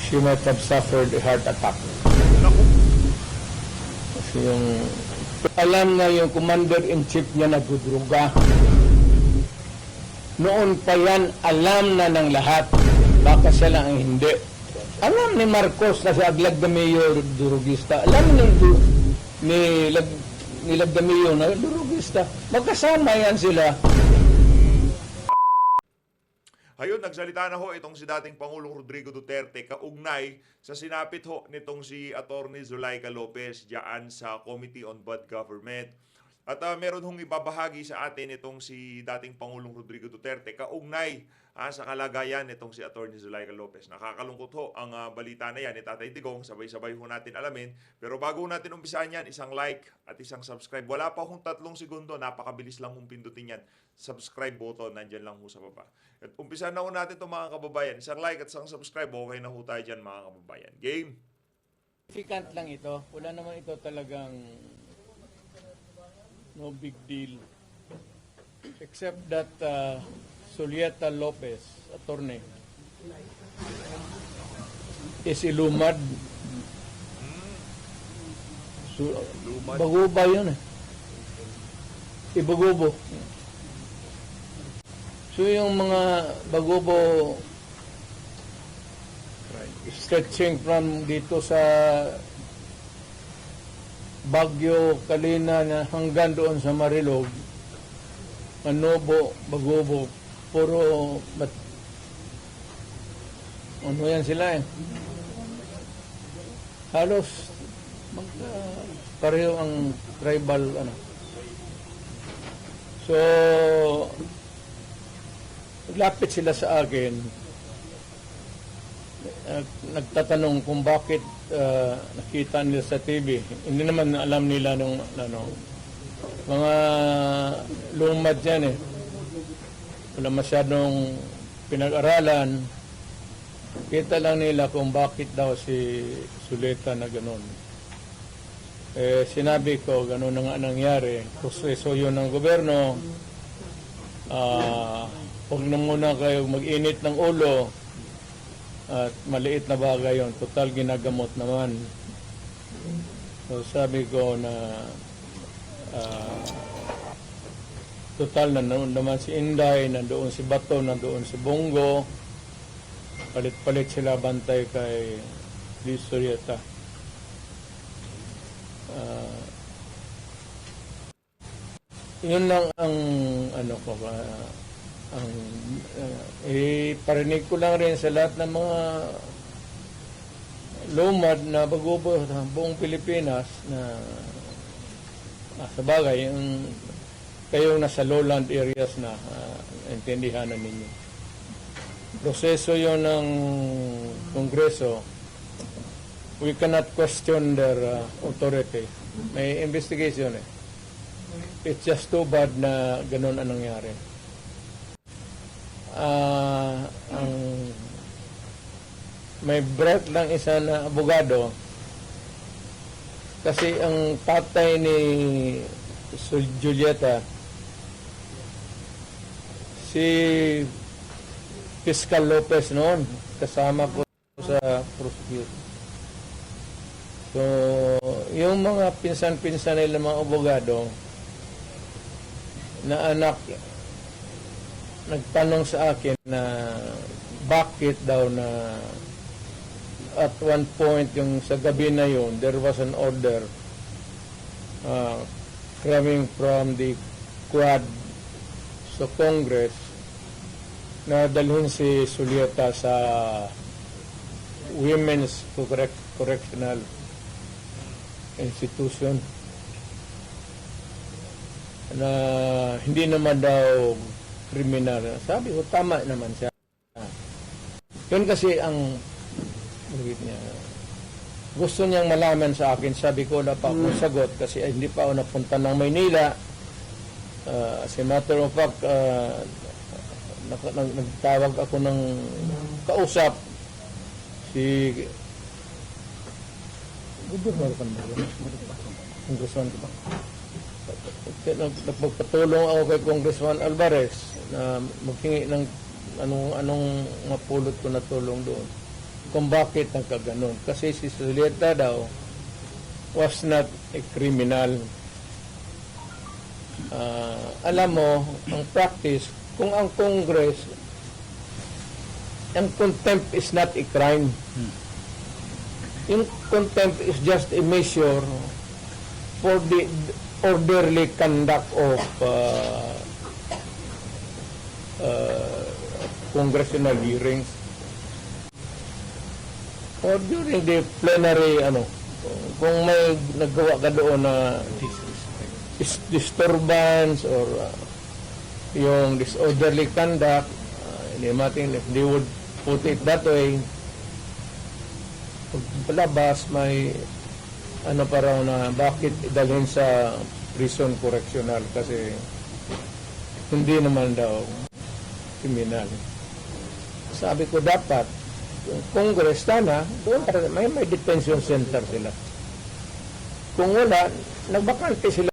she might have suffered a heart attack. Naku. Kasi yung alam na yung commander-in-chief niya nagdudruga. Noon pa yan, alam na ng lahat. Baka siya lang ang hindi. Alam ni Marcos na si Aglag de Mayor durugista. Alam ni Lag de Mayor na durugista. Magkasama yan sila. Ayun, nagsalita na ho itong si dating Pangulong Rodrigo Duterte kaugnay sa sinapit ho nitong si Attorney Zulaika Lopez diyan sa Committee on Bad Government. At meron hong ibabahagi sa atin itong si dating Pangulong Rodrigo Duterte kaugnay sa kalagayan nitong si Attorney Zulaika Lopez. Nakakalungkot ho ang balita na yan ni Tatay Digong. Sabay-sabay ho natin alamin. Pero bago natin umpisahan yan, isang like at isang subscribe. Wala pa hong 3 segundo. Napakabilis lang hong pindutin yan. Subscribe button, nandyan lang ho sa baba. At umpisahan na ho natin itong mga kababayan. Isang like at isang subscribe. Okay na ho tayo dyan mga kababayan. Game! Significant lang ito. Wala naman ito talagang no big deal. Except that Julieta Lopez, attorney, is ilumad. So, baguba yun eh. Ibagubo. So yung mga bagubo stretching from dito sa Baguio, Kalina na hanggang doon sa Marilog, Manobo, Bagubo, puro ano yan sila eh. Halos pareho ang tribal ano. So lapit sila sa akin, nagtatanong kung bakit nakita nila sa TV. Hindi naman alam nila nung ano, mga lumad yan eh. Wala masyadong pinag-aralan. Kita lang nila kung bakit daw si Zuleta na gano'n. Eh, sinabi ko, gano'n na nga nangyari. Proseso yun ng gobyerno. Huwag na muna kayo mag-init ng ulo. At maliit na bagay yun. Total ginagamot naman. So sabi ko na total na naman si Inday, nandoon si Bato, nandoon si Bongo. Palit-palit sila bantay kay Liz Sorieta. Yun lang ang ano ko ang parinig ko lang rin sa lahat ng mga lumad na bagubo sa buong Pilipinas na sa bagay yung kayong nasa lowland areas na intindihan na ninyo. Proseso yon ng Kongreso. We cannot question their authority. May investigation eh. It's just too bad na ganun ang nangyari. May break lang isa na abogado kasi ang tatay ni Julieta si Fiscal Lopez noon, kasama ko sa prosecution. So, yung mga pinsan-pinsan nila mga abogado na anak nagtanong sa akin na bakit daw na at one point yung sa gabi na yun there was an order coming from the Quad sa Congress na dalhin si Julieta sa Women's Correctional Institution na hindi naman daw kriminal. Sabi ko, tama naman siya. Yun kasi ang niya, gusto niyang malaman sa akin. Sabi ko, wala pa akong sagot kasi hindi pa ako napunta ng Maynila. As a matter of fact, nagtawag ako ng kausap si Congressman ko ba? Nagpagpatulong ako kay Congressman Alvarez na maghingi ng anong mapulot ko na tulong doon. kung bakit nagkaganon. Kasi si Zuleta daw was not a criminal. Alam mo, ang practice, kung ang Congress, ang contempt is not a crime. Yung contempt is just a measure for the orderly conduct of congressional hearings. Or during the plenary, kung may nagawa ka doon na disturbance or yung disorderly conduct, they would put it that way. Palabas, may pa raw na bakit idalhin sa prison correctional kasi hindi naman daw kriminal. Sabi ko dapat Congress sana doon may detention center sila. Kung wala, nagbakante sila.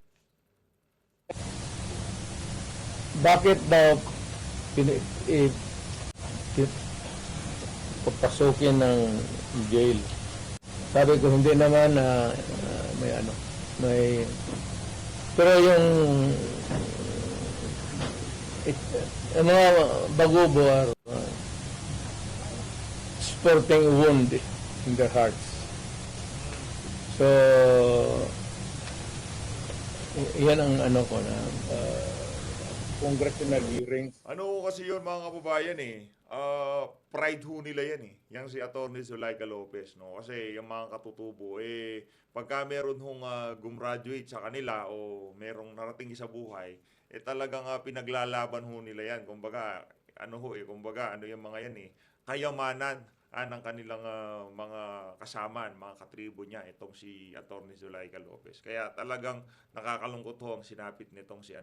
Bakit daw papasukin ng jail? Sabi ko hindi naman may pero yung mga bagubo are sporting wound in their hearts. So yan ang ko na congressional hearings. Ano kasi yun mga kababayan pride ho nila yan Yang si Atty. Zulaika Lopez, no? Kasi yung mga katutubo, pagka meron hong gumraduate sa kanila o merong narating sa buhay, talagang pinaglalaban ho nila yan. Kumbaga, ano yung mga yan kayamanan ng kanilang mga kasama, mga katribo niya, itong si Atty. Zulaika Lopez. Kaya talagang nakakalungkot ho ang sinapit nitong si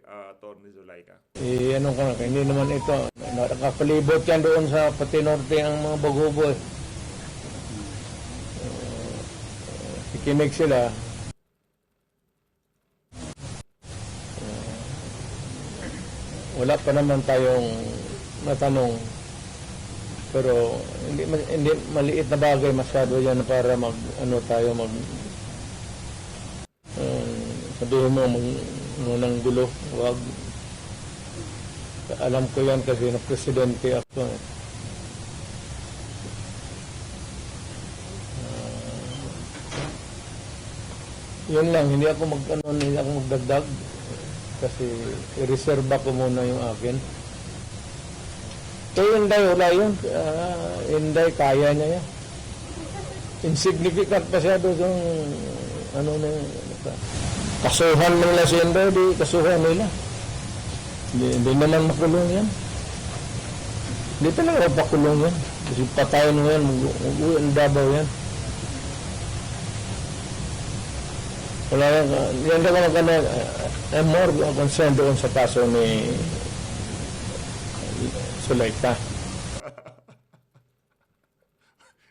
Atty. Zulaika. Hindi naman ito. Nakapalibot yan doon sa pati norte ang mga bagubo. Kikinig sila. Wala pa naman tayong natanong. Pero hindi maliit na bagay masyado yan para sabihin mo nang gulo. Wag. Alam ko yan kasi na presidente ako. Yun lang, hindi ako magdagdag kasi i-reserve ko muna yung akin. Kaya Inday, wala yun. Inday, kaya niya yan. Insignificant masyado yung kasuhan nila si Inday, di kasuhan nila. Hindi naman makulong yan. Hindi talaga mapakulong yan. Kasi patayin mo yan, mag-uwi ang Davao yan. Wala yan. Yan naman I'm more concerned doon sa kaso ni Zulaika.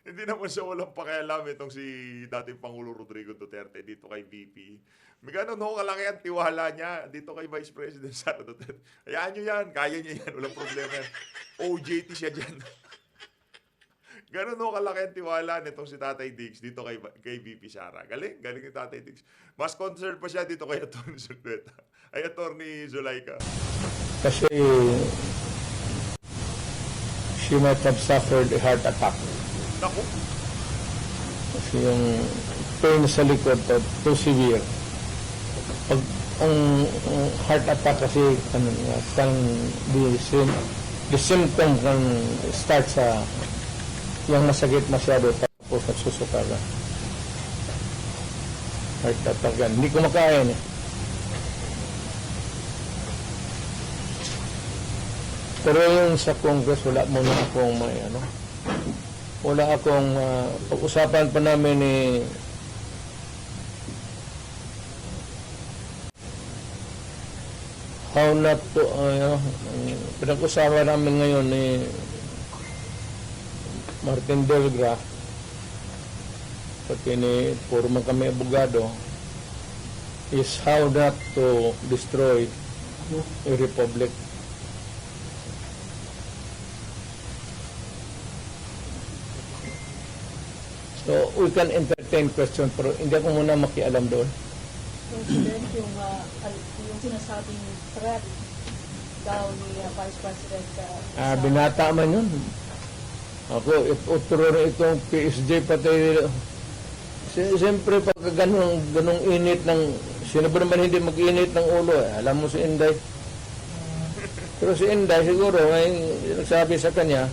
Hindi naman siya walang pakialam itong si dating Pangulo Rodrigo Duterte dito kay VP. May ganun kalaki ang tiwala niya dito kay Vice President Sara Duterte. Hayaan nyo yan, kaya niya yan, walang problema yan. OJT siya dyan. Ganun kalaki ang tiwala nitong si Tatay Diggs dito kay VP Sara. Galing ni Tatay Diggs. Mas concerned pa siya dito kay Atty. Zuleta. Atty. Zulaika. Kasi she might have suffered a heart attack. Naku. Kasi yung pain sa likod too severe. Pag ang heart attack kasi the symptom can start sa yung masakit masyado tapos nagsusuka ka. Heart attack yan. Hindi ko makain Pero yung sa Congress, wala muna akong wala akong pag-usapan pa namin how not to pinag-usapan namin ngayon ni Martin Delgra pati ni puro man kami abogado is how not to destroy a republic. So, we can entertain question, pero hindi ako muna makialam doon. President, yung sinasabing threat daw ni Vice President Binata man yun. Ako, utro rin itong PSG pati. Siyempre, pagka ganong init ng, sino ba naman hindi mag-init ng ulo? Alam mo si Inday. Pero si Inday siguro, may nagsabi sa kanya,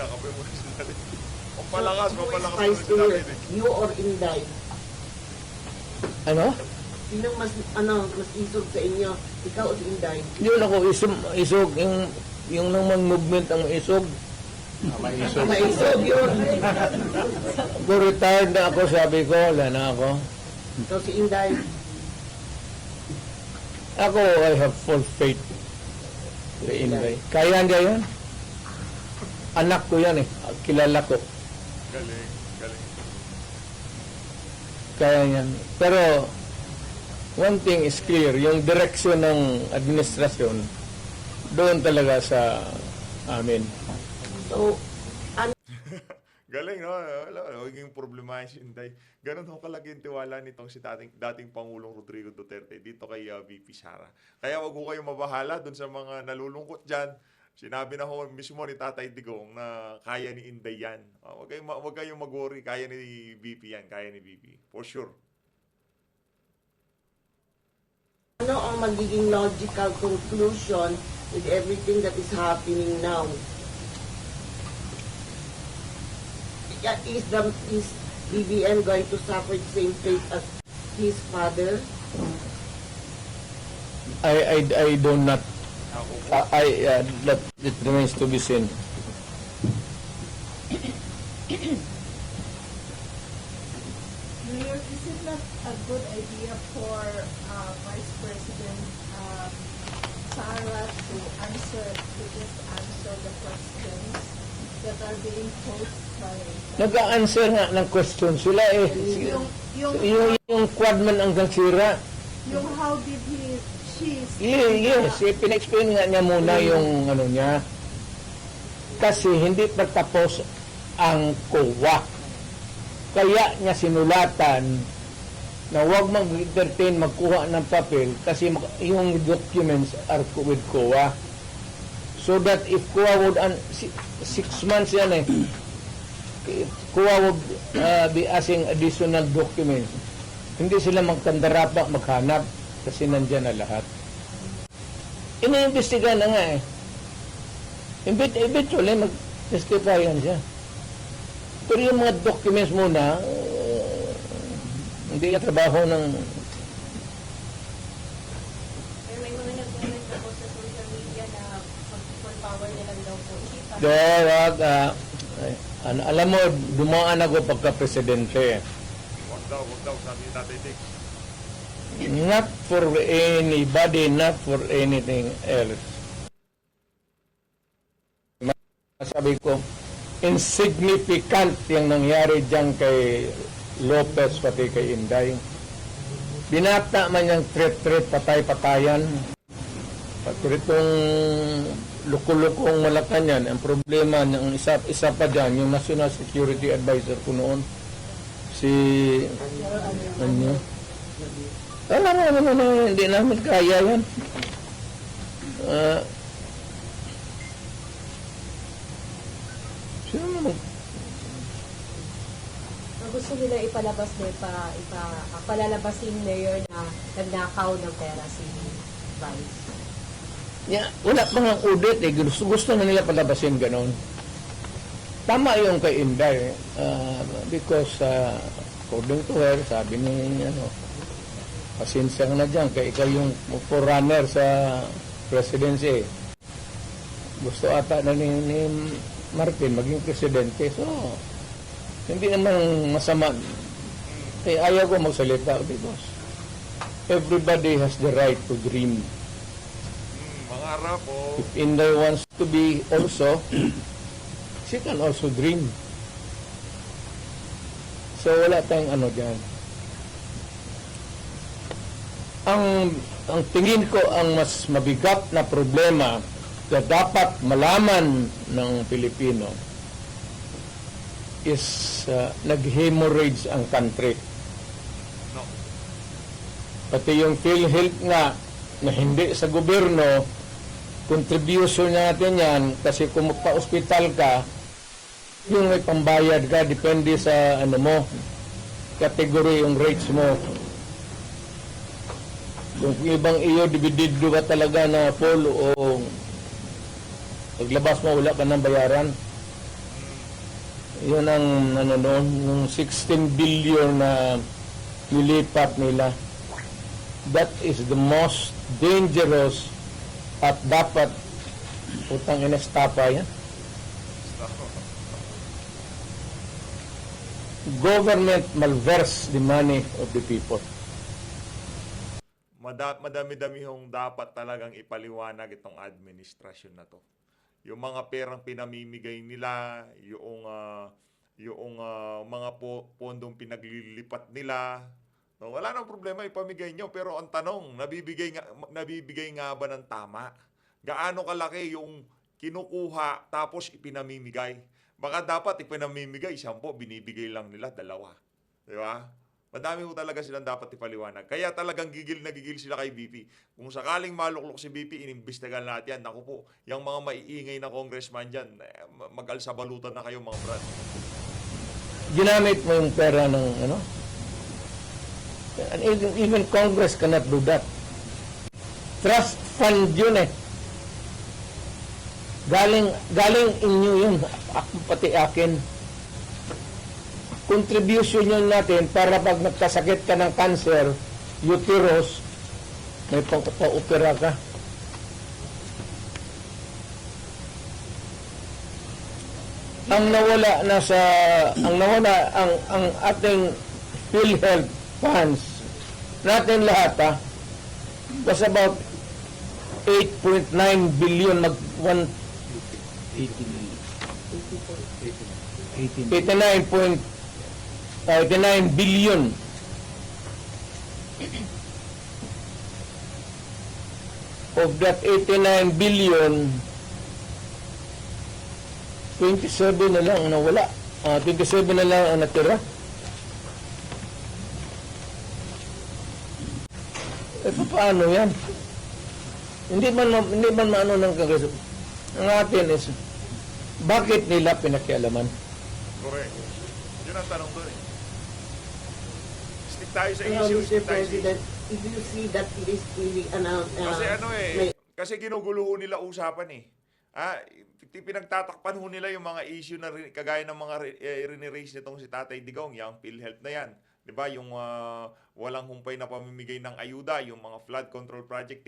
Kape muna sandali. Mapalakas Vice sinabi Mayor, eh. you or Inday? ano? Sinong mas isog sa inyo? Ikaw o si Inday? Yun ako, isog, yung naman movement ang isog. Maisog yun. Ako retired na ako, sabi ko, wala na ako. Ikaw si Inday. Ako, I have full faith sa Inday. Kaya niya yan. Anak ko yan eh. Kilala ko. Galing. Kaya yan. Pero, one thing is clear, yung direksyon ng administrasyon, doon talaga sa amin. So, Galing, no? Wala, magiging problema si Inday. Ganun ho kalaki yung tiwala nitong si dating Pangulong Rodrigo Duterte dito kay VP Sara. Kaya wag ho kayong mabahala dun sa mga nalulungkot dyan. Sinabi na ho mismo ni Tatay Digong na kaya ni Inday yan. Wag kayong mag-worry. Kaya ni VP yan. Kaya ni VP. For sure. ano ang magiging logical conclusion with everything that is happening now? Is BBM going to suffer the same fate as his father? I do not, that it remains to be seen. Mayor, is it not a good idea for Vice President Sara to just answer the questions that are being posed by Nag-a-answer nga ng question sila eh. Yung quadman ang sira. yung how did she Yes, pina-explain nga niya muna yung ano niya. Kasi hindi pa tapos ang COA. Kaya niya sinulatan na huwag mag-entertain magkuha ng papel kasi yung documents are with COA. So that if COA would, 6 months yan eh, COA would be asking additional documents. Hindi sila magkandarapa, maghanap kasi nandyan na lahat. Iniimbestiga na nga eh. Eventually, mag-testify yan siya. Pero yung mga documents muna, hindi ka trabaho ng... may mga nag-comment ako sa social media na full power nilang daw po. alam mo, dumaan ako pagka-presidente. Wag daw, sabi ni Tatay Dick. Not for anybody, not for anything else. Sabi ko, insignificant yung nangyari dyan kay Lopez pati kay Inday. Binata man yung threat, patay-patayan. Pati itong luko-lukong Malacanang, ang problema ng isa pa dyan, yung National Security Advisor ko noon, si ano? Hindi namin kaya yan. Sino naman? Gusto nila ipalabas palalabasin mayor na nagnakaw ng pera si Vice. Wala pa nga audit eh. Gusto na nila palabasin ganon. Tama yung kay Inday. Because according to her, sabi ni pasensya ka na dyan, kaya ikaw yung forerunner sa presidency. Gusto ata na ni Martin maging presidente. So, hindi naman masama. Ayaw ko magsalita because everybody has the right to dream. Mangarap po. If Inday wants to be also, she can also dream. So, wala tayong dyan. Ang tingin ko ang mas mabigat na problema na dapat malaman ng Pilipino is nag-hemorrhage ang country. No. Pati yung PhilHealth nga na hindi sa gobyerno, contribution natin yan kasi kung magpa-hospital ka, yung may pambayad ka, depende sa ano mo, category yung rates mo. Kung ibang iyo, dividido ka talaga na full o paglabas mo, wala ka ng bayaran. Yun ang ano noon, yung 16 billion na nilipat nila. That is the most dangerous at dapat utang inestapa yan. Government malverse the money of the people. Madami-dami hong dapat talagang ipaliwanag itong administrasyon na to. Yung mga perang pinamimigay nila, yung mga pondong pinaglilipat nila, no, wala nang problema ipamigay nyo, pero ang tanong, nabibigay nga ba ng tama? Gaano kalaki yung kinukuha tapos ipinamimigay? Baka dapat ipinamimigay 10, binibigay lang nila 2. Di ba? Madami ho talaga silang dapat ipaliwanag. Kaya talagang gigil na gigil sila kay BP. Kung sakaling maluklok si BP, inimbestigahan natin yan. Naku po, yung mga maiingay na congressman dyan, mag-alsabalutan na kayo mga brad. Ginamit mo yung pera ng ano? And even Congress cannot do that. Trust fund yun eh. Galing inyo yun. Pati akin. Contribution yun natin para pag nagkasakit ka ng cancer, uterus, may pa-opera ka. Ang ating PhilHealth funds natin lahat was about 8.9 billion 89 billion. Of that 89 billion, 27 na lang ang nawala. 27 na lang ang natira. Paano yan? Hindi man maano ng Kongreso. Ang atin is, bakit nila pinakialaman? Correct. Yun ang tanong doon eh. Stick tayo sa Well, issue. Mr. Stick tayo sa issue. President, if you see that it is really Kasi kasi ginugulo ho nila usapan eh. Pinagtatakpan ho nila yung mga issue na kagaya ng mga riniraise nitong si Tatay Digong, yung PhilHealth na yan. 'Di ba? Yung walang humpay na pamimigay ng ayuda, yung mga flood control project,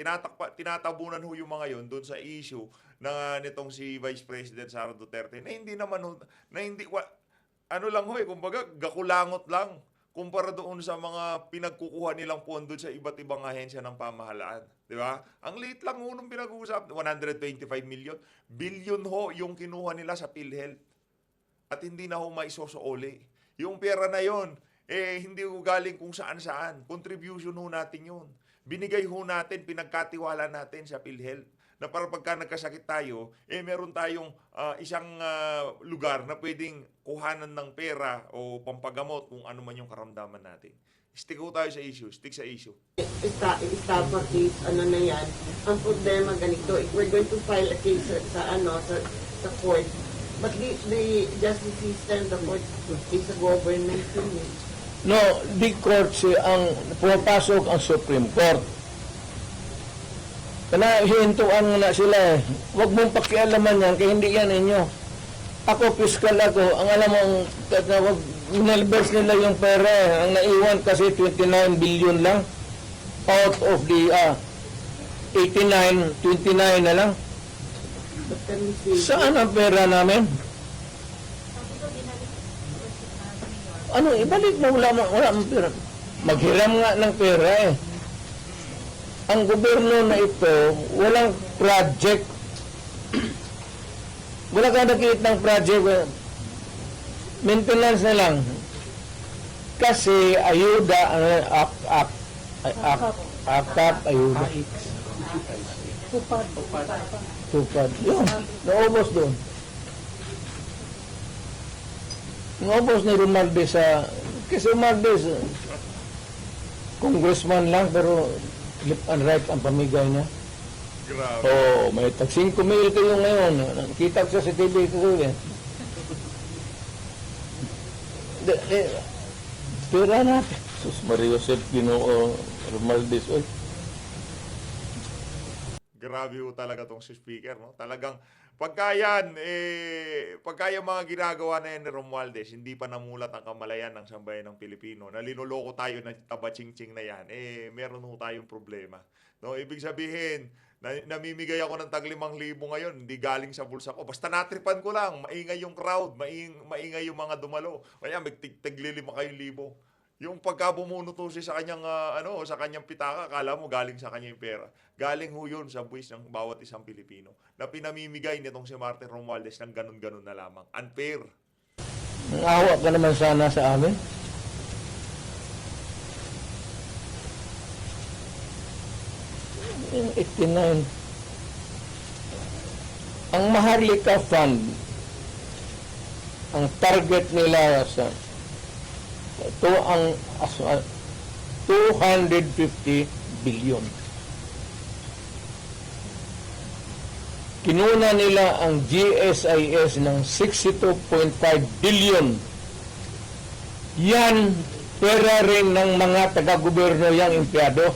tinatabunan ho yung mga yon doon sa issue na nitong si Vice President Sara Duterte. Na hindi naman ano lang ho eh, kumbaga gakulangot lang kumpara doon sa mga pinagkukuha nilang pondo sa iba't ibang ahensya ng pamahalaan. Di ba? Ang liit lang ho nung pinag-uusap, 125 billion ho yung kinuha nila sa PhilHealth. At hindi na ho maisosoole. Yung pera na yon, hindi ho galing kung saan-saan. Contribution ho natin yun. Binigay ho natin, pinagkatiwala natin sa PhilHealth. Na para pagka nagkasakit tayo, meron tayong isang lugar na pwedeng kuhanan ng pera o pampagamot kung ano man yung karamdaman natin. Stick ho tayo sa issue. Stick sa issue. Estapa case, ano na yan. Ang problema ganito, if we're going to file a case sa court, but the justice system, the court is a government thing. No, the court, ang pumapasok ang Supreme Court. Kana hihintuan na sila eh. Huwag mong pakialaman yan, kaya hindi yan inyo. Ako, fiscal ako. Ang alam mong, inalbers nila yung pera eh. Ang naiwan kasi 29 billion lang. Out of the 89, 29 na lang. But can we say, Saan ang pera namin? Ano, ibalik mo, wala ang pera. Maghiram nga ng pera eh. Ang gobyerno na ito, walang project. Wala ka nakikita ng project. Maintenance na lang. Kasi ayuda, AKAP, ayuda. Tupad. Yun, naubos doon. Naubos ni Romualdez sa... Kasi Romualdez, congressman lang, pero left and right ang pamigay niya. Grabe. Oo, may tag 5 mil kayo ngayon. Nakita ko sa TV ko eh. Pera natin. Sus Maria Joseph Ginoo Romualdez. Oy. Grabe ho talaga tong si speaker, no? Talagang pagka yan, pagka yung mga ginagawa na yan ni Romualdez, hindi pa namulat ang kamalayan ng sambayan ng Pilipino, na linuloko tayo ng taba-ching-ching na yan, meron ho tayong problema. No, ibig sabihin, namimigay ako ng tag 5,000 ngayon, hindi galing sa bulsa ko. Basta natripan ko lang, maingay yung crowd, maingay yung mga dumalo. Kaya magtig-5,000 libo. Yung pagka bumunuto siya sa kanyang sa kanyang pitaka, akala mo galing sa kanya yung pera. Galing ho yun sa buwis ng bawat isang Pilipino na pinamimigay nitong si Martin Romualdez ng ganun-ganun na lamang. Unfair. Awa ka naman sana sa amin. Yung 89. Ang Maharlika Fund, ang target nila sa ito ang 250 billion. Kinuna nila ang GSIS ng 62.5 billion. Yan, pera rin ng mga taga-gobyerno yang empleyado.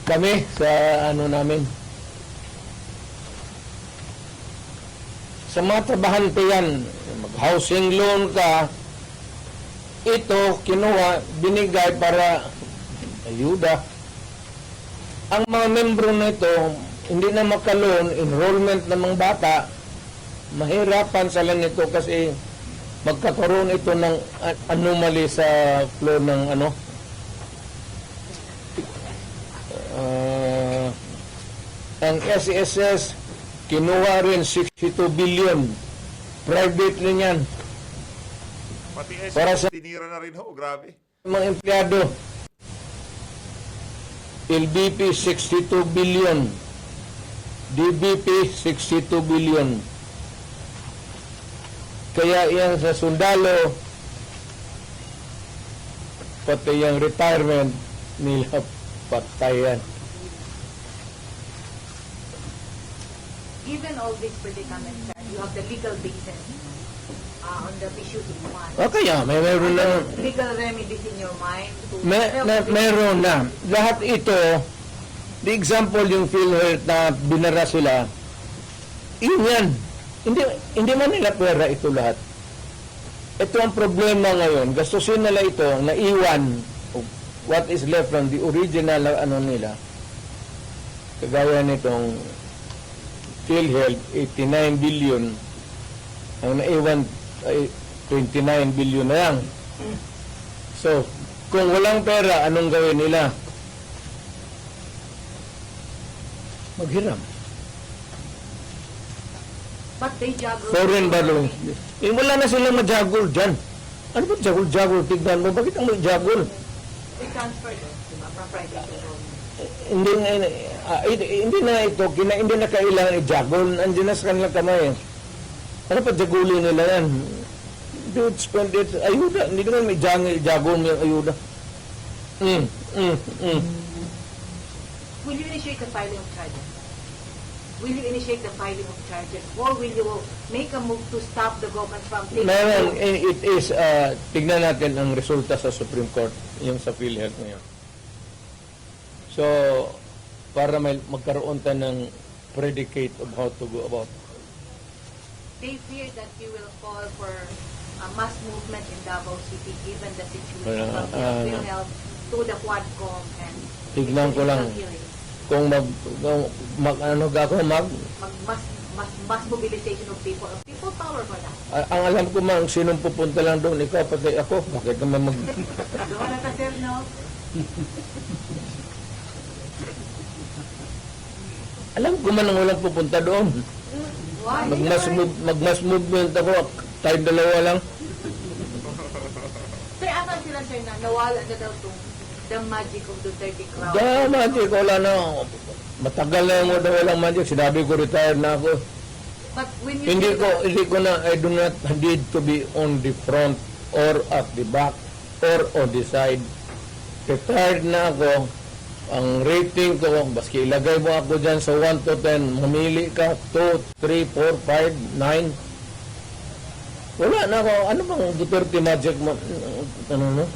Kami sa namin. Sa mga trabahante yan, mag-housing loan ka, ito, kinuha, binigay para ayuda. Ang mga membro nito, hindi na makaloon, enrollment ng mga bata, mahirapan sila nito kasi magkakaroon ito ng anomaly sa flow ng ang SSS, kinuha rin 62 billion. Private rin yan. Pati Para SS, sa- tinira na rin ho. Grabe. Mga empleyado, LBP 62 billion, DBP 62 billion. Kaya yan sa sundalo, pati yung retirement nila patayan. Given all these predicaments, sir, you have the legal basis on the issues in one. O kaya, meron na. Legal remedies in your mind to Meron na. Lahat ito, the example yung PhilHealth na binara sila, yun yan. Hindi man nila pera ito lahat. Ito ang problema ngayon. Gastusin nila ito, naiwan what is left from the original nila. Kagaya nitong PhilHealth, 89 billion. Ang naiwan ay 29 billion na lang. So, kung walang pera, anong gawin nila? Maghiram. but they juggle. Foreign borrowing. Wala na silang majagol dyan. Ano ba jagol-jagol? Tignan mo, bakit ang majagol? They transfer them from private to government. Hindi na ito, hindi na kailangan i-jagol. Andiyan na sa kanilang kamay. Ano pa jagulin nila yan? Dude, spend it. Ayuda. Hindi naman may jagol may ayuda. Will you initiate the filing of charges? Will you initiate the filing of charges? Or will you make a move to stop the government from taking Meron, it is, tignan natin ang resulta sa Supreme Court, yung sa PhilHealth ngayon. So, para magkaroon tayo ng predicate of how to go about. They fear that you will call for a mass movement in Davao City given the situation from the PhilHealth to the Quadcom and Tignan ko lang. hearings. Kung mass mobilization of people power for that. ang alam ko man, sinong pupunta lang doon, ikaw, pati ako, bakit naman Doon na ka, sir, no? alam ko man ang walang pupunta doon. Why? Mag-mass movement ako, tayong dalawa lang. Sir, ano sila, sir, na nawala na daw itong the magic of Duterte crowd. Magic, wala na. Matagal na mo daw walang magic. Sinabi ko, retired na ako. But when you say that, Hindi ko na, I do not need to be on the front or at the back or on the side. Retired na ako. Ang rating ko, baski ilagay mo ako dyan sa 1 to 10, mamili ka, 2, 3, 4, 5, 9. Wala na ako. Ano bang Duterte magic mo? Ano no?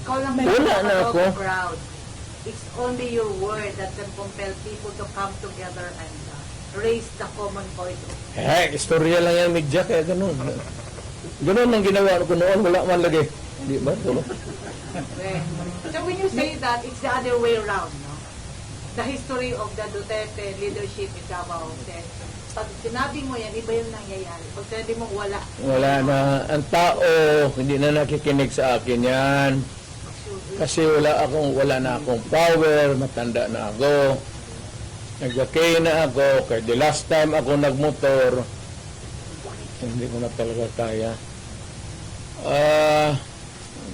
ikaw lang may Wala na control ako. the crowd. It's only your word that can compel people to come together and raise the common voice. Istorya lang yan, media, kaya ganun. Ganun ang ginawa ko noon, wala man lagi. Di ba? Tulo. Okay. So when you say that, it's the other way around, no? The history of the Duterte leadership in Davao says, pag sinabi mo yan, iba yung nangyayari. Pag sinabi mo wala, Wala na. Ang tao, hindi na nakikinig sa akin yan. Kasi wala na akong power, matanda na ako. Nag-okay na ako, kaya the last time ako nagmotor, hindi ko na talaga kaya.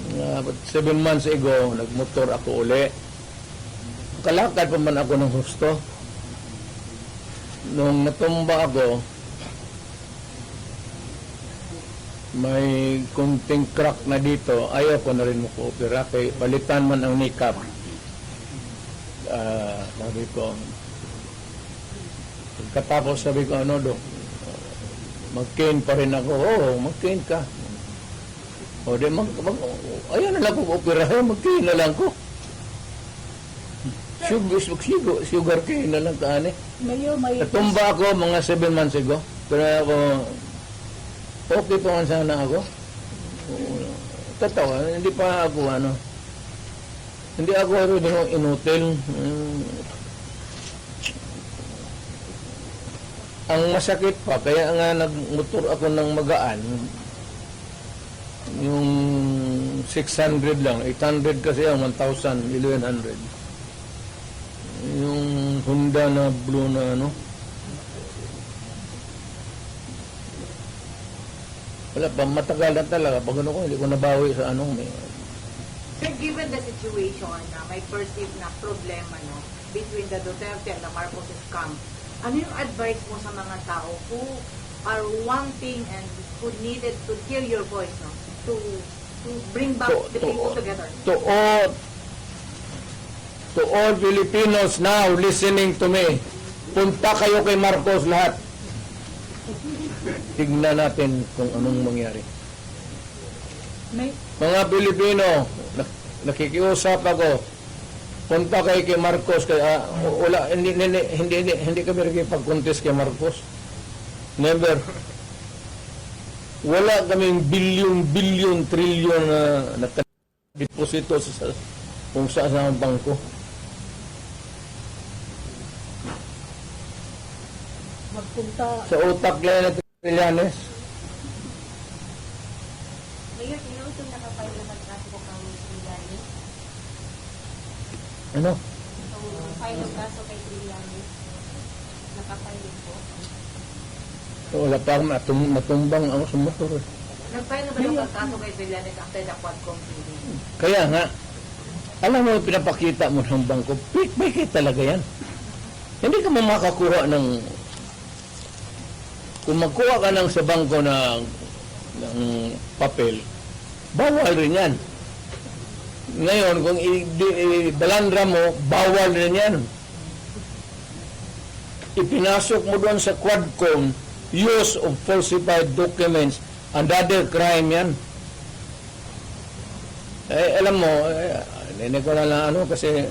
7 months ago, nagmotor ako uli. Kalakad pa man ako ng husto. Nung natumba ako, may kunting crack na dito, ayaw ko na rin mag-opera, kaya palitan man ang kneecap. Sabi ko, pagkatapos sabi ko, ano do, mag-cane pa rin ako. Oo, mag-cane ka. O di, ayaw na lang ko opera, mag-cane na lang ko. Sugar cane na lang ka, Mayor, may Natumba ako mga 7 months ago. Pero ako, okay pa man sana ako. Totoo, hindi pa ako hindi ako rin inutil. Ang masakit pa, kaya nga nagmotor ako ng magaan. Yung 600 lang, 800 kasi ang 1,000, 1,100. Yung Honda na blue na wala pa, matagal na talaga. Pag ko, hindi ko nabawi sa sir, given the situation na may perceived na problema between the Duterte and the Marcoses camp, ano yung advice mo sa mga tao who are wanting and who needed to hear your voice, to bring back the people together? To all Filipinos now listening to me, punta kayo kay Marcos lahat. Tignan natin kung anong mangyari. may Mga Pilipino, nakikiusap ako. Punta kayo kay Marcos, kaya wala, hindi kami nakipag-contest kay Marcos. Never. Wala kaming bilyon, trilyon na deposito sa kung saan sa bangko. magpunta. Sa utak lang na Trillanes. Mayor, sino itong nakapay na magkaso ko kang Trillanes? Ano? Itong file ng kaso kay Trillanes, nakapay din po. Wala pa akong matumbang ako sa motor. Nag-file na ba yung pagkaso kay Trillanes after the Quadcom meeting? Kaya nga, alam mo, pinapakita mo ng bangko, fake talaga yan. Hindi ka makakuha ng, kung magkuha ka ng sa bangko ng papel, bawal rin yan. Ngayon, kung i-balandra mo, bawal rin yan. Ipinasok mo doon sa Quadcom, use of falsified documents, another crime yan. Alam mo, hindi ko na lang kasi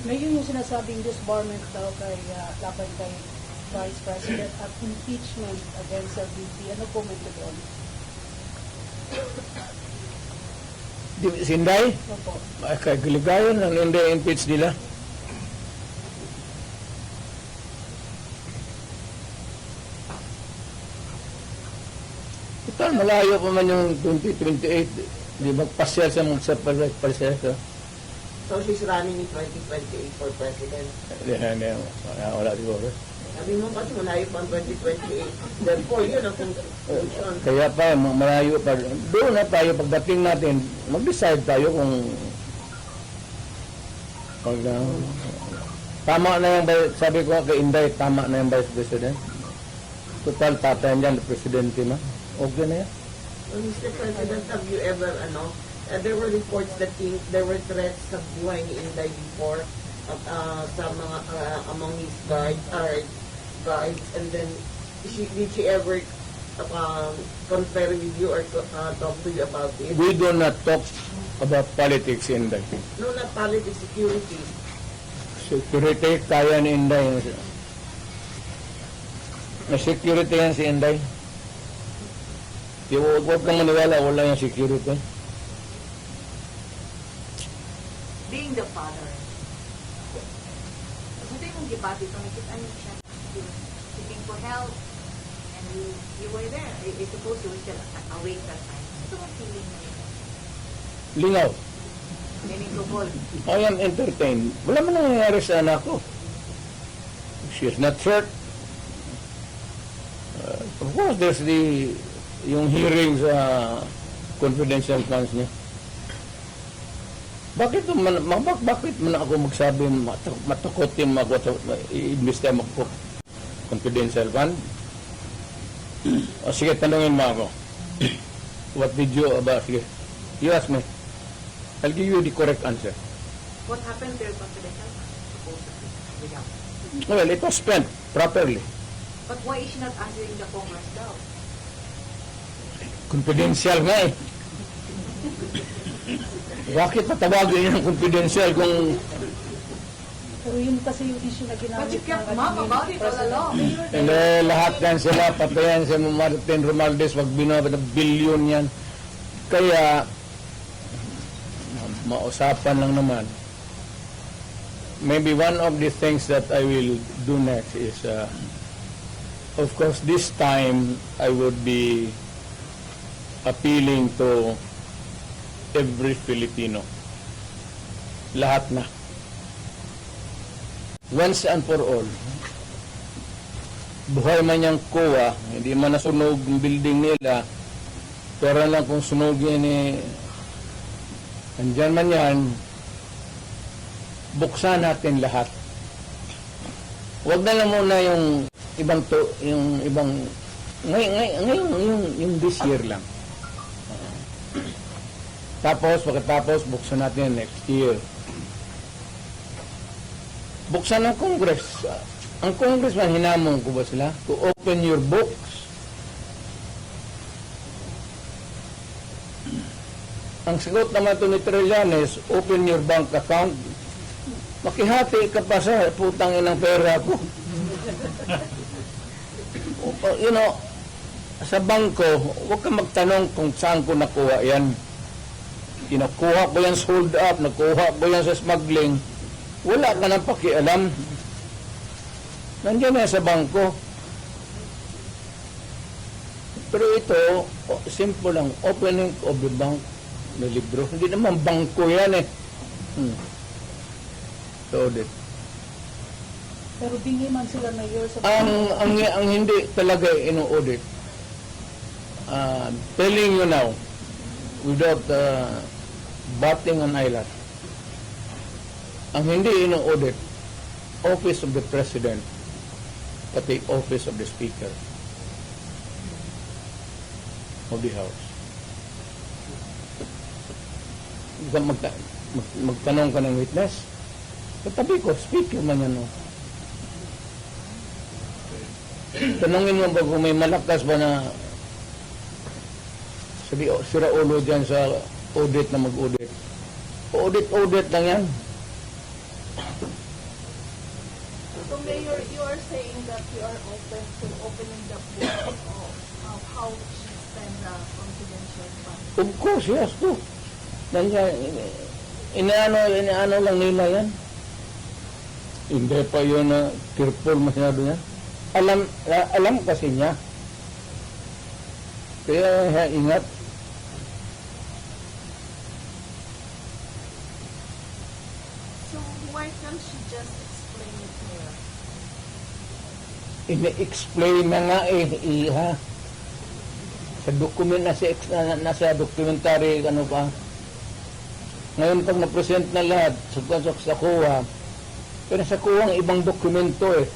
Ngayon yung sinasabing disbarment daw kay laban kay Vice President at impeachment against sa VP. Ano comment ko doon? Sinday, Opo. kay Giligayon, ang hindi impeach nila. Ito, malayo pa man yung 2028. Di ba, pasyal siya pasyal siya. So she's running in 2028 for president. Wala siguro. Sabi mo kasi malayo pa ang 2028. Therefore, yun ang conclusion. Kaya pa, malayo pa. Doon na tayo, pagdating natin, mag-decide tayo kung pag, tama na yung, sabi ko kay Inday, tama na yung Vice President. Total, tatayan dyan, Presidente na. Okay na yan. Well, Mr. President, have you ever, there were reports that there were threats sa buhay ni Inday before sa mga, among his guards, and then, did she ever confer with you or talk to you about it? We do not talk about politics, Inday. No, not politics, security. Security, kaya ni Inday. May security yan si Inday. Huwag kang maniwala, wala yung security. Being the father. Kasi kung gibati ito, nakita niyo siya seeking for help, and you were there. I suppose you were still awake that time. Ito ang feeling mo. Lingaw. Meaningful. I am entertained. Wala man nangyayari sa anak ko. She is not hurt. Of course, there's yung hearing sa confidential funds niya. Bakit man ako magsabi matakotin mo ako i-investe mo ako confidential fund? O sige, tanungin mo ako. What did you about? Sige, you ask me. I'll give you the correct answer. What happened to your confidential fund? Supposedly. Without. Well, it was spent properly. But why is she not answering the Congress daw? Confidential nga eh. Bakit patawagin yung confidential kung Pero yun kasi yung issue na ginamit. But you kept mum about it all along. lahat yan sila, patayan si Martin Romualdez, wag binaba ng bilyon yan. Kaya, mausapan lang naman. Maybe one of the things that I will do next is, of course, this time I would be appealing to every Filipino. Lahat na. Once and for all. Buhay man yung kuwa, hindi man nasunog yung building nila, pero lang kung sunugin andyan man yan, buksan natin lahat. Huwag na lang muna yung ngayon yung this year lang. Tapos, pagkatapos, buksan natin next year. Buksan ng Congress. Ang Congressman, hinamon ko ba sila? To open your books. Ang sagot naman ito ni Trillanes, open your bank account. Makihati ka pa sa putang inang pera ko. You know, sa bangko, huwag ka magtanong kung saan ko nakuha yan. Kinukuha ko yan sold up, nakuha ko yan sa smuggling. Wala ka nang pakialam. Nandiyan na sa bangko. Pero ito, simple lang, opening of the bank na libro. Hindi naman bangko yan eh. So, Pero bingi man sila mayor sa ang hindi talaga ino-audit. Telling you now, without batting an eyelash, ang hindi ino-audit, Office of the President, pati Office of the Speaker of the House. Magtanong ka ng witness, katabi ko, speaker man yan. Tanungin mo ba kung may malakas ba na sira ulo dyan sa audit na mag-audit. Audit lang yan. So Mayor, you are saying that you are open to opening the book of how she spent the confidential funds. Of course, yes, to. Nandiyan, inaano lang nila yan. Hindi pa yun na careful masyado yan. Alam kasi niya. Kaya ingat. So why can't she just explain it here? Ini-explain na nga iha. Sa document nasa documentary, ano pa. Ngayon pag na-present na lahat, sa kuha, pero sa kuha ang ibang dokumento eh.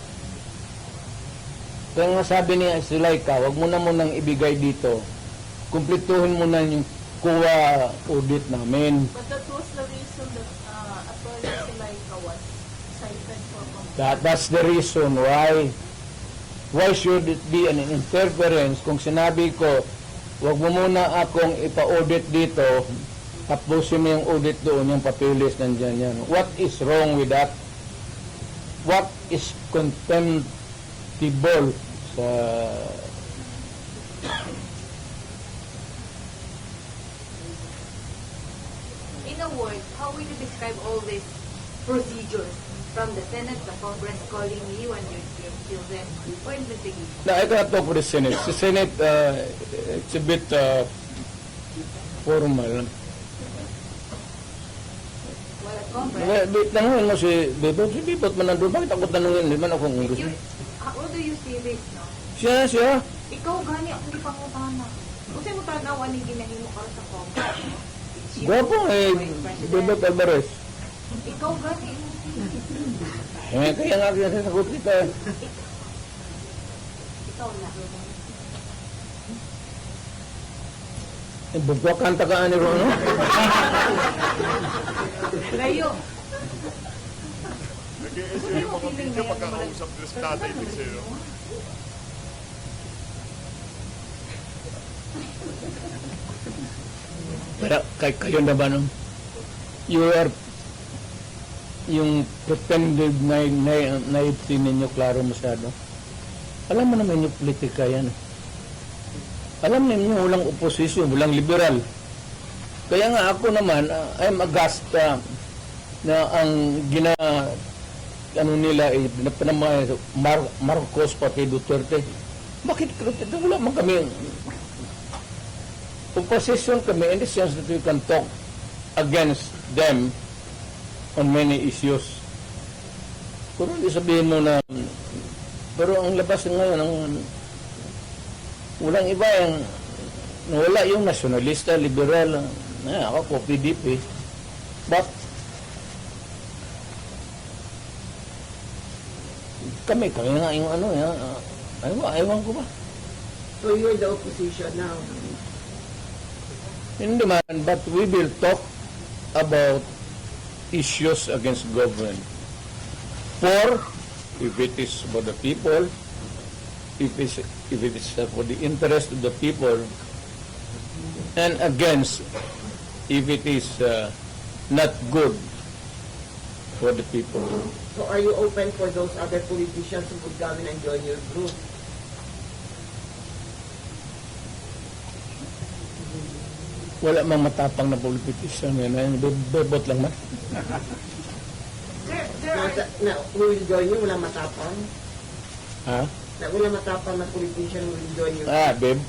Kaya nga sabi ni Zuleika, wag mo na munang ibigay dito. Kumpletuhin mo na yung kuha audit namin. But that was the reason that Attorney Silaika was cited for contempt. That's the reason why. Why should it be an interference kung sinabi ko, wag mo muna akong ipa-audit dito, tapusin mo yung audit doon, yung papilis nandyan yan. What is wrong with that? What is contemptible sa... In a word, how will you describe all these procedures from the Senate, the Congress calling you and your children for investigation? No, I cannot talk for the Senate. The Senate, it's a bit formal. Well, at Congress, Tanungin mo si Bebot. Si Bebot man nandun. Bakit ako tanungin? Hindi man ako ngurus. how do you see this, no? Siya. Ikaw gani ang di pangutana. Kasi mo tanawan ni ginahimo ka sa Congress, no? It's you, Gwapo eh, Vice President. Bebot Alvarez. Ikaw gani. Kaya nga sinasagot kita. Ikaw na. Bugwa kanta ka ani ron, no? Layo. Nag-i-issue yung mga video pagkakausap nila sa tatay ni Sir. Pero kayo na ba nung you are yung pretended naivety ninyo klaro masyado. Alam mo naman yung politika yan. Alam ninyo walang opposition, walang liberal. Kaya nga ako naman, I'm aghast na ang ano nila ay Marcos pati Duterte. Bakit wala man kami opposition kami in the sense that we can talk against them on many issues. Pero hindi sabihin mo na pero ang labas ngayon ang walang iba yung wala yung nasyonalista, liberal ako po PDP but kami nga yung ano aywan ko ba So you're the opposition now. hindi man but we will talk about issues against government for if it is for the people if it is for the interest of the people and against if it is not good for the people. So are you open for those other politicians who would come in and join your group? Wala mang matapang na politician yan. Bebot lang man. There are Na who will join you? Wala matapang? Ha? Na wala matapang na politician who will join you?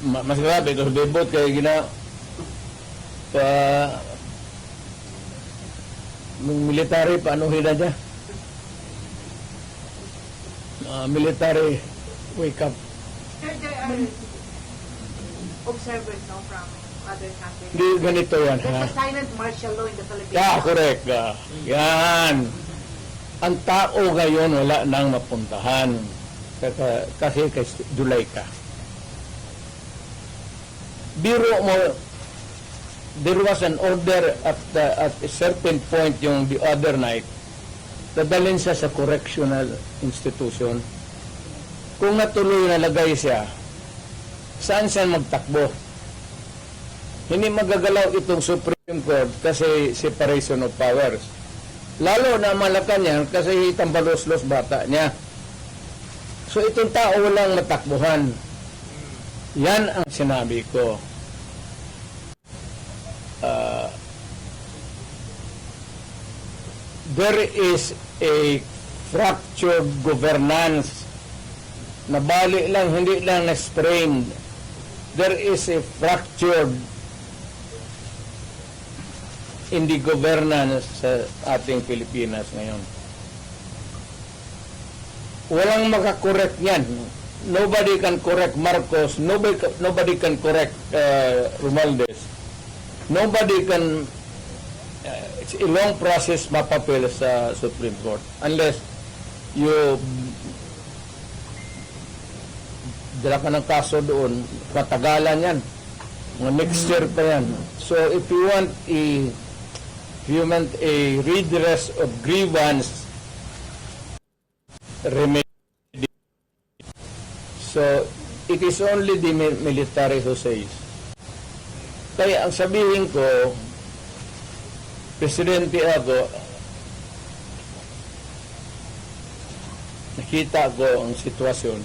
Mas grabe ito. Bebot kaya nung military, paano hila niya? Military, wake up. there are observers, no, from other countries. Hindi ganito yan, There's ha? a silent martial law in the Philippines. Yeah, correct. Yan. Ang tao ngayon wala nang mapuntahan. Kasi kay Zuleika. Biro mo, there was an order at a certain point yung the other night, dadalhin siya sa correctional institution. Kung natuloy nalagay siya, saan siya magtakbo? Hindi magagalaw itong Supreme Court kasi separation of powers. Lalo na Malacanang kasi tambalos-los bata niya. So itong tao walang matakbuhan. Yan ang sinabi ko. There is a fractured governance. Nabali lang, hindi lang na-strained. There is a fractured in the governance sa ating Pilipinas ngayon. walang makakorek yan. Nobody can correct Marcos. Nobody can correct Romualdez. Nobody can. It's a long process mapapil sa Supreme Court unless you dala ka ng kaso doon, matagalan yan. Mga next year pa yan. So if you want a redress of grievance remedy, so it is only the military who says. Kaya ang sabihin ko, Presidente ako, nakita ko ang sitwasyon.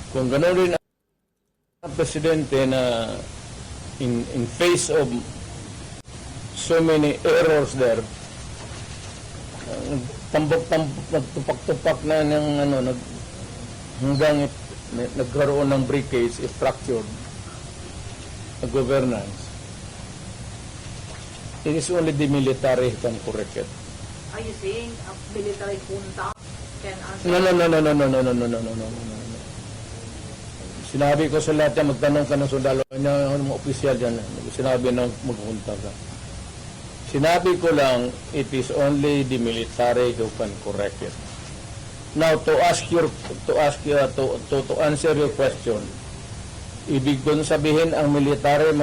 Kung gano'n rin ang Presidente na in face of so many errors there, nagtupak-tupak na ng hanggang nagkaroon ng breakage, fractured governance. It is only the military who can correct it. Are you saying a military junta can answer? No. Sinabi ko sa lahat yan, magtanong ka ng sundalo, ano mga opisyal dyan, sinabi na magpunta ka. Sinabi ko lang, it is only the military who can correct it. Now, to answer your question, ibig ko sabihin ang military,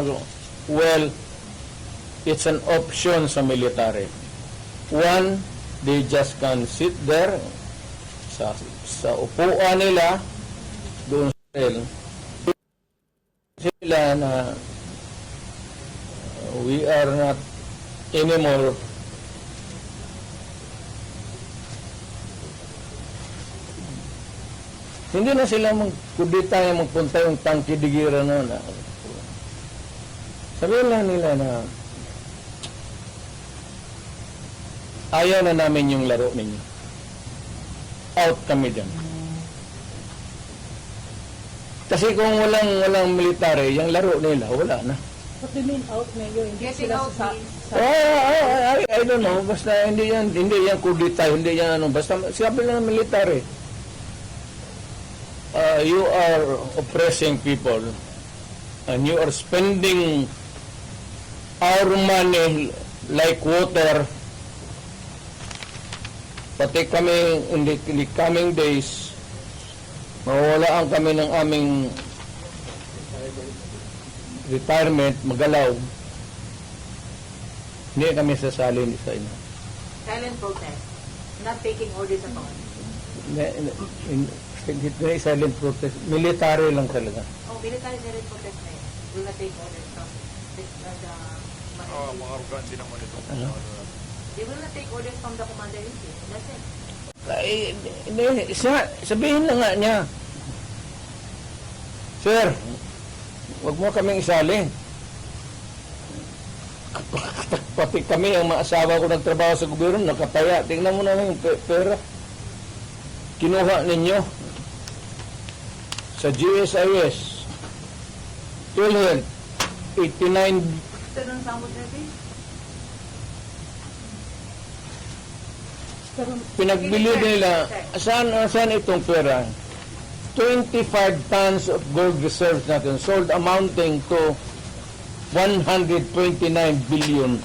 well, it's an option sa military. One, they just can sit there sa upuan nila, doon sila na we are not anymore hindi na sila magkudita yung magpunta yung tangki digira na sabihin lang nila na ayaw na namin yung laro ninyo, out kami dyan. Kasi kung walang military, yung laro nila, wala na. What do you mean out, Mayor? Hindi Getting sila out means? I don't know, basta hindi yan kudita, hindi yan basta sabi lang ng military. You are oppressing people and you are spending our money like water. Pati kami in the coming days, mawawalaan kami ng aming retirement, magalaw. Hindi kami sasalin sa inyo. Silent protest. Not taking orders at all. Hindi silent protest. Military lang talaga. Oh, military silent protest na yun. Will not take orders from the Mga arrogante naman ito. Ano? They will not take orders from the commander-in-chief. That's it. Ay, hindi, sabihin na nga niya, Sir, wag mo kaming isali. Pati kami, ang mga asawa ko nagtrabaho sa gobyerno, nakataya. Tingnan mo naman yung pera. Kinuha ninyo sa GSIS. PhilHealth, 89 Ito ng sample service? Pero pinagbili nila. Saan itong pera? 25 tons of gold reserves natin sold amounting to 129 billion.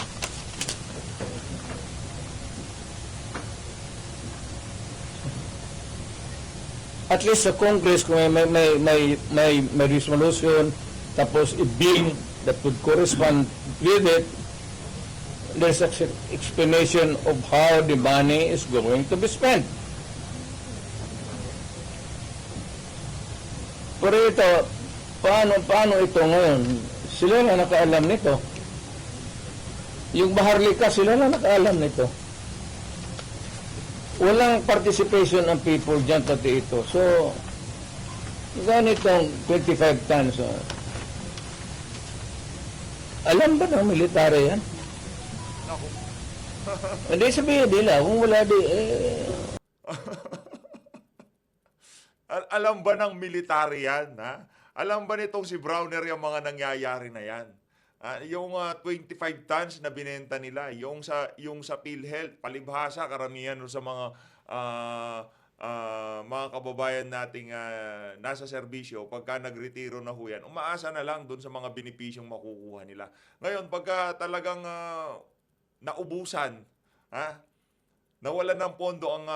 At least sa Congress kung may resolution tapos i-bill that would correspond with it, there's an explanation of how the money is going to be spent. Pero ito, paano ito ngayon? Sila na nakaalam nito. Yung Maharlika, sila na nakaalam nito. Walang participation ng people dyan pati ito. So, ganitong 25 tons. Alam ba ng military yan? Hindi sabihin nila, kung wala di, Alam ba ng military yan, ha? Alam ba nitong si Browner yung mga nangyayari na yan? Yung 25 tons na binenta nila, yung sa PhilHealth, palibhasa karamihan sa mga kababayan nating nasa serbisyo, pagka nagretiro na ho yan, umaasa na lang doon sa mga benepisyong makukuha nila. Ngayon, pagka talagang naubusan, nawalan ng pondo ang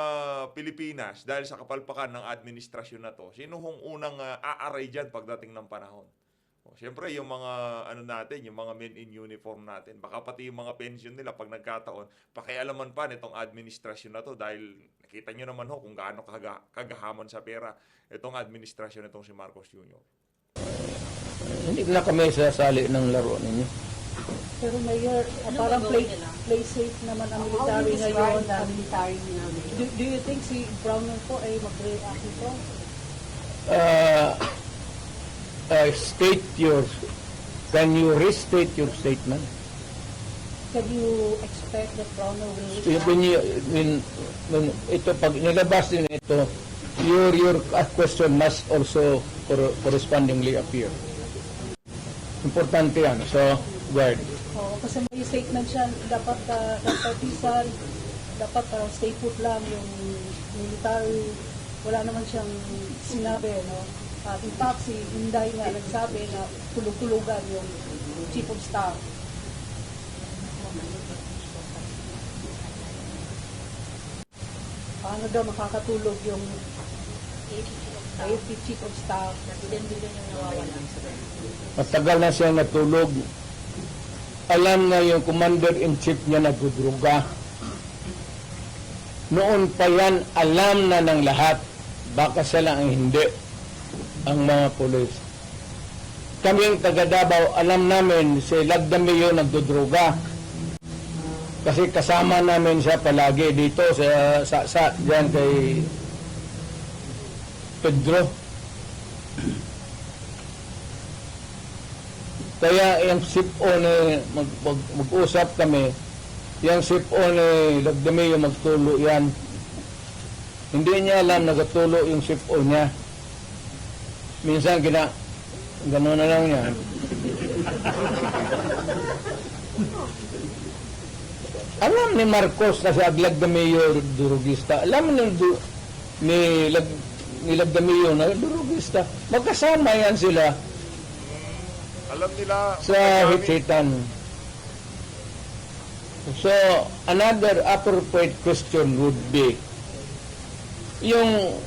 Pilipinas dahil sa kapalpakan ng administrasyon na to, sino hong unang aaray dyan pagdating ng panahon? Siyempre, yung mga yung mga men in uniform natin, baka pati yung mga pension nila pag nagkataon, pakialaman pa nitong administrasyon na to dahil nakita nyo naman ho kung gaano kagahamon sa pera itong administrasyon nitong si Marcos Jr. Hindi na kami sasali ng laro ninyo. Pero Mayor, parang play safe naman ang military ngayon. Do you think si Brown po ay mag-react ito? Can you restate your statement? Can you expect that Brown will react? When ito, pag nilabas din ito, your question must also correspondingly appear. Importante yan. So, go ahead. Oo, kasi may statement siya, dapat partisan, dapat stay put lang yung military. Wala naman siyang sinabi, no? At in fact, si Inday nga nagsabi na tulog-tulugan yung chief of staff. Paano daw makakatulog yung AFP chief of staff? Billion yung nawawala. Matagal na siya natulog. Alam na yung commander-in-chief niya nagdudruga. Noon pa yan, alam na ng lahat. Baka sila ang hindi. Ang mga pulis. Kaming taga Davao, alam namin si Lagdamio nagdudruga. Kasi kasama namin siya palagi dito sa diyan kay Pedro. Kaya yung SIPO ni mag-usap kami, yung SIPO ni Lagdamio magtulo yan. Hindi niya alam nagatulo yung SIPO niya. Minsan gano'n na lang niya. Alam ni Marcos na si Lagdamio durugista. Alam ni Lagdamio na durugista. Magkasama yan sila Alam nila sa hitsitan. So, another appropriate question would be yung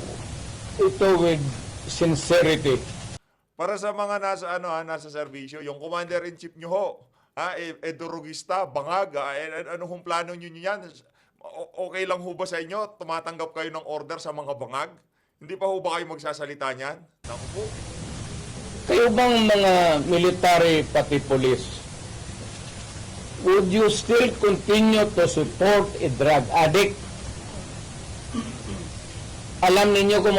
ito with sincerity. para sa mga nasa serbisyo, yung commander-in-chief nyo ho, durugista, bangag, ano hong plano nyo yan? Okay lang ho ba sa inyo? Tumatanggap kayo ng order sa mga bangag? Hindi pa ho ba kayo magsasalita niyan? Naku po. Kayo bang mga military pati police, would you still continue to support a drug addict? Alam ninyo kung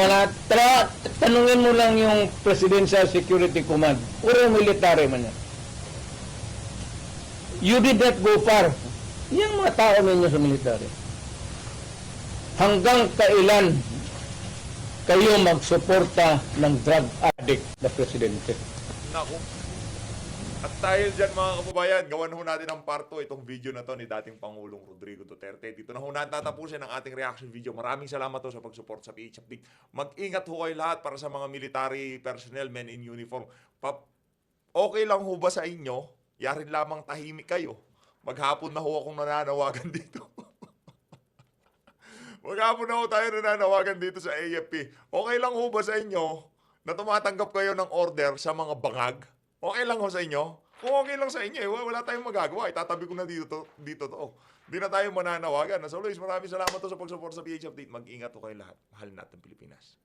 tanungin mo lang yung Presidential Security Command. Puro military man yan. You did not go far. Yung mga tao ninyo sa military. Hanggang kailan kayo magsuporta ng drug addict na presidente? Naku. At dahil dyan mga kababayan, gawan ho natin ang part 2 itong video na to ni dating Pangulong Rodrigo Duterte. Dito na ho natin tatapusin ang ating reaction video. Maraming salamat ho sa pag-support sa PH Update. Mag-ingat ho kayo lahat para sa mga military personnel, men in uniform. Okay lang ho ba sa inyo? Yarin lamang tahimik kayo. Maghapon na ho akong nananawagan dito. Maghapon na ho tayo nananawagan dito sa AFP. Okay lang ho ba sa inyo na tumatanggap kayo ng order sa mga bangag? Okay lang ho sa inyo? Kung okay lang sa inyo, wala tayong magagawa. Itatabi ko na dito to. Hindi na tayo mananawagan. As always, maraming salamat to sa pag-support sa PH Update. Mag-ingat ho kayo lahat. Mahal natin Pilipinas.